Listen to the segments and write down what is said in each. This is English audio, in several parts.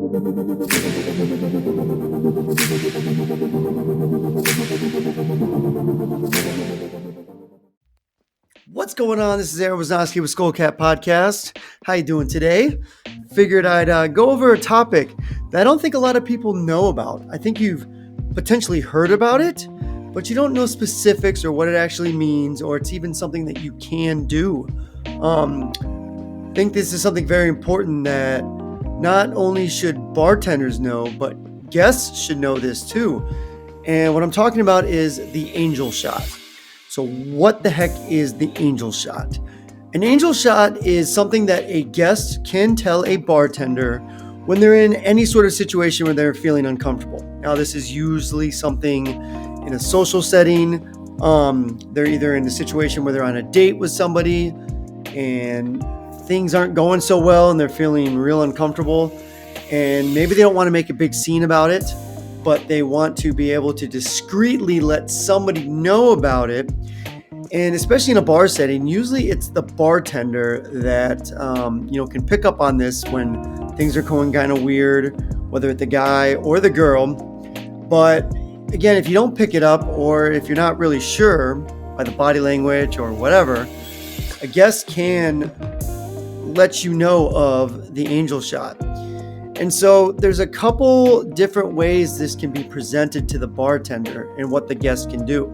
What's going on? This is Wisnoski with SkullCatPodcast. How you doing today? Figured I'd go over a topic that I don't think a lot of people know about. I think you've potentially heard about it, but you don't know specifics or what it actually means, or it's even something that you can do. I think this is something very important that not only should bartenders know, but guests should know this too. And what I'm talking about is the angel shot. So what the heck is the angel shot? An angel shot is something that a guest can tell a bartender when they're in any sort of situation where they're feeling uncomfortable. Now, this is usually something in a social setting. They're either in a situation where they're on a date with somebody and things aren't going so well and they're feeling real uncomfortable. And maybe they don't want to make a big scene about it, but they want to be able to discreetly let somebody know about it. And especially in a bar setting, usually it's the bartender that can pick up on this when things are going kind of weird, whether it's the guy or the girl. But again, if you don't pick it up, or if you're not really sure by the body language or whatever, a guest can let you know of the angel shot. And so there's a couple different ways this can be presented to the bartender and what the guest can do.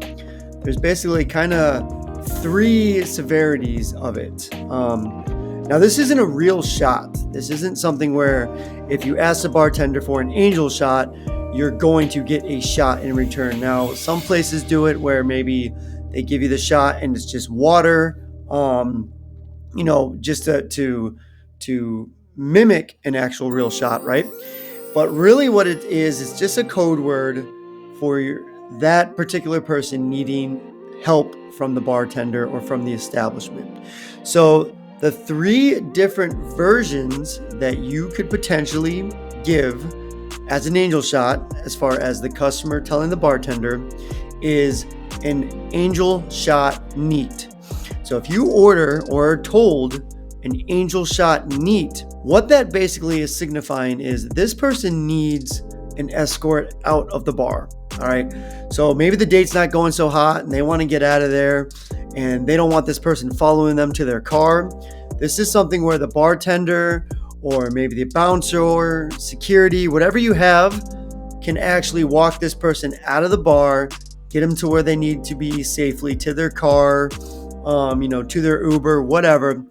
There's basically kind of three severities of it. Now, this isn't a real shot. This isn't something where if you ask the bartender for an angel shot, you're going to get a shot in return. Now, some places do it where maybe they give you the shot and it's just water, just to mimic an actual real shot, right? But really what it is just a code word for that particular person needing help from the bartender or from the establishment. So the three different versions that you could potentially give as an angel shot, as far as the customer telling the bartender, is an angel shot neat. So if you order or are told an angel shot neat, what that basically is signifying is this person needs an escort out of the bar. All right. So maybe the date's not going so hot and they want to get out of there and they don't want this person following them to their car. This is something where the bartender or maybe the bouncer or security, whatever you have, can actually walk this person out of the bar, get them to where they need to be safely, to their car, to their Uber, whatever.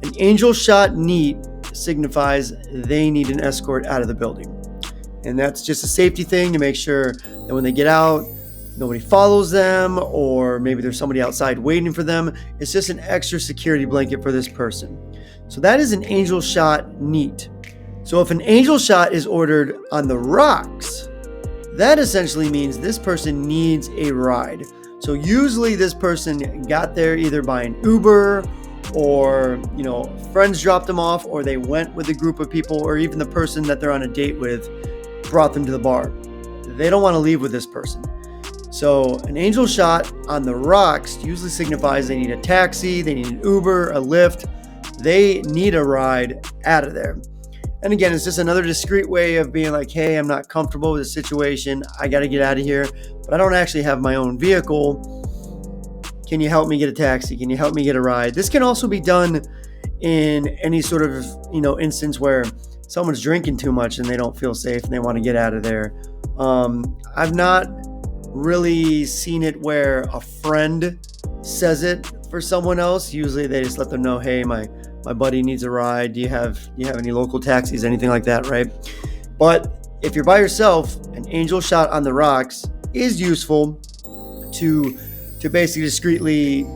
An angel shot neat signifies they need an escort out of the building. And that's just a safety thing to make sure that when they get out, nobody follows them, or maybe there's somebody outside waiting for them. It's just an extra security blanket for this person. So that is an angel shot neat. So if an angel shot is ordered on the rocks, that essentially means this person needs a ride. So usually this person got there either by an Uber, or friends dropped them off, or they went with a group of people, or even the person that they're on a date with brought them to the bar. They don't want to leave with this person. So an angel shot on the rocks usually signifies they need a taxi, they need an Uber, a Lyft, they need a ride out of there. And again, it's just another discreet way of being like, hey, I'm not comfortable with the situation, I got to get out of here, but I don't actually have my own vehicle. Can you help me get a taxi? Can you help me get a ride? This can also be done in any sort of, instance where someone's drinking too much and they don't feel safe and they want to get out of there. I've not really seen it where a friend says it for someone else. Usually they just let them know, hey, my buddy needs a ride. Do you have any local taxis, anything like that, right? But if you're by yourself, an angel shot on the rocks is useful to basically discreetly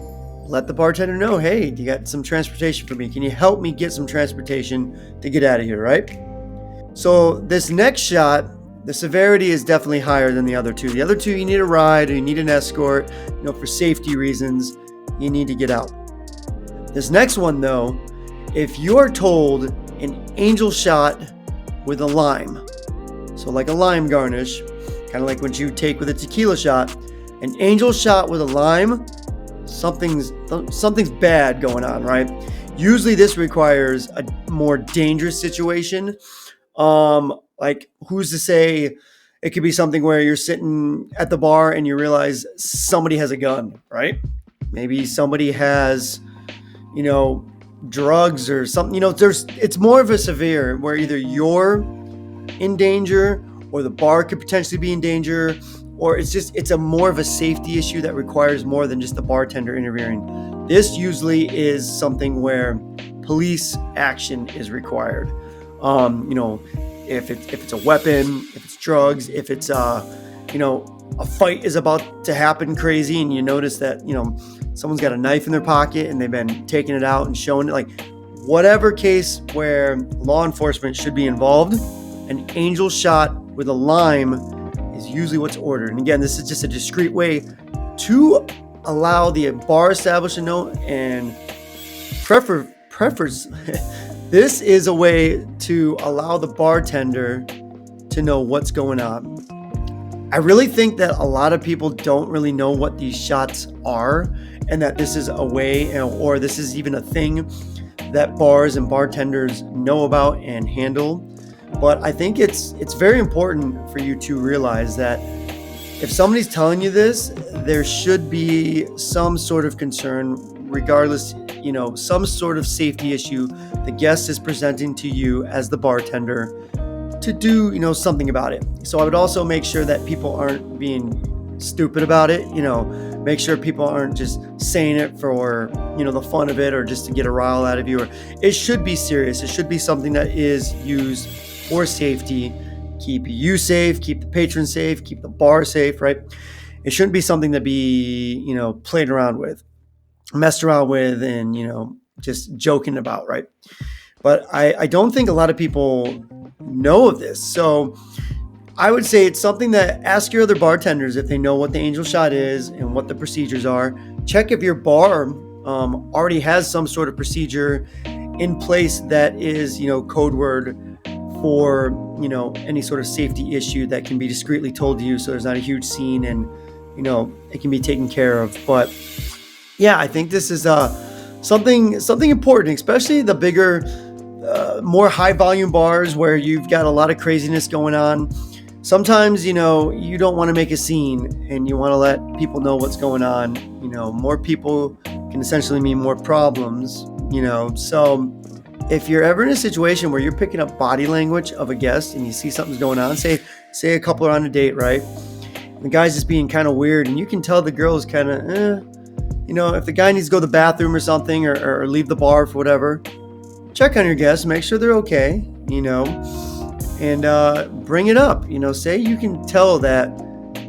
let the bartender know, hey, you got some transportation for me? Can you help me get some transportation to get out of here, right? So this next shot, the severity is definitely higher than the other two. The other two, you need a ride or you need an escort, for safety reasons, you need to get out. This next one though, if you're told an angel shot with a lime, so like a lime garnish, kind of like what you take with a tequila shot, an angel shot with a lime, something's bad going on, right? Usually this requires a more dangerous situation. Like, who's to say it could be something where you're sitting at the bar and you realize somebody has a gun, right? Maybe somebody has, you know, drugs or something. You know, it's more of a severe where either you're in danger or the bar could potentially be in danger, or it's a more of a safety issue that requires more than just the bartender interfering. This usually is something where police action is required. You know, if it's a weapon, if it's drugs, if it's you know, a fight is about to happen crazy and you notice that, you know, someone's got a knife in their pocket and they've been taking it out and showing it, like whatever case where law enforcement should be involved, an angel shot with a lime is usually what's ordered. And again, this is just a discreet way to allow the bar establishment to know, and prefers this is a way to allow the bartender to know what's going on. I really think that a lot of people don't really know what these shots are, and that this is a way, or this is even a thing that bars and bartenders know about and handle. But I think it's very important for you to realize that if somebody's telling you this, there should be some sort of concern, regardless, you know, some sort of safety issue the guest is presenting to you as the bartender to do, you know, something about it. So I would also make sure that people aren't being stupid about it, you know, make sure people aren't just saying it for, you know, the fun of it or just to get a rile out of you. Or it should be serious. It should be something that is used for safety, keep you safe, keep the patron safe, keep the bar safe, right? It shouldn't be something to be, you know, played around with, messed around with, and, you know, just joking about, right? But I don't think a lot of people know of this. So I would say it's something that ask your other bartenders if they know what the angel shot is and what the procedures are. Check if your bar already has some sort of procedure in place that is, you know, code word for, you know, any sort of safety issue that can be discreetly told to you, so there's not a huge scene and, you know, it can be taken care of. But yeah, I think this is something important, especially the bigger, more high volume bars where you've got a lot of craziness going on. Sometimes, you know, you don't want to make a scene and you want to let people know what's going on. You know, more people can essentially mean more problems, you know. So if you're ever in a situation where you're picking up body language of a guest and you see something's going on, say a couple are on a date, right? And the guy's just being kind of weird and you can tell the girl is kind of, you know, if the guy needs to go to the bathroom or something or leave the bar for whatever, check on your guests, make sure they're okay, you know, and bring it up. You know, say you can tell that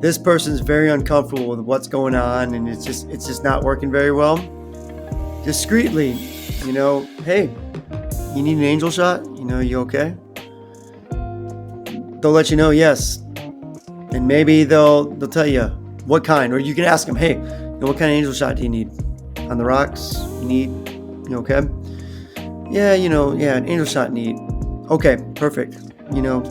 this person's very uncomfortable with what's going on and it's just not working very well. Discreetly, you know, hey, you need an angel shot? You know, you okay? They'll let you know yes. And maybe they'll tell you what kind, or you can ask them, hey, you know, what kind of angel shot do you need? On the rocks? You okay? Yeah, you know, yeah, an angel shot need. Okay, perfect. You know,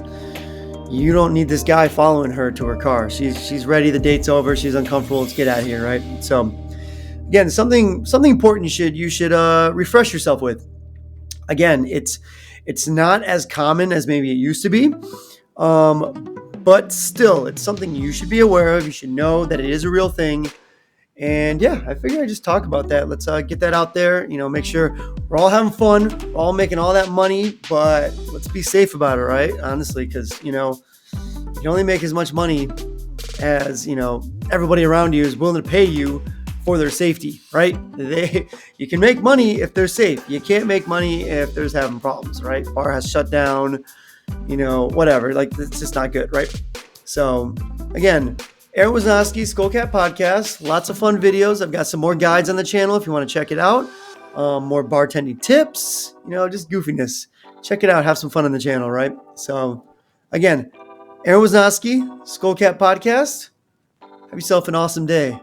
you don't need this guy following her to her car. She's ready, the date's over, she's uncomfortable, let's get out of here, right? So again, something important you should refresh yourself with. Again, it's not as common as maybe it used to be, but still, it's something you should be aware of. You should know that it is a real thing. And yeah, I figured I'd just talk about that. Let's get that out there. You know, make sure we're all having fun, we're all making all that money, but let's be safe about it, right? Honestly, because, you know, you can only make as much money as, you know, everybody around you is willing to pay you for their safety, right? You can make money if they're safe. You can't make money if there's having problems, right? Bar has shut down, you know, whatever. Like, it's just not good, right? So again, Aaron Wisnoski, SkullCatPodcast. Lots of fun videos. I've got some more guides on the channel if you want to check it out. More bartending tips, you know, just goofiness. Check it out. Have some fun on the channel, right? So again, Aaron Wisnoski, SkullCatPodcast. Have yourself an awesome day.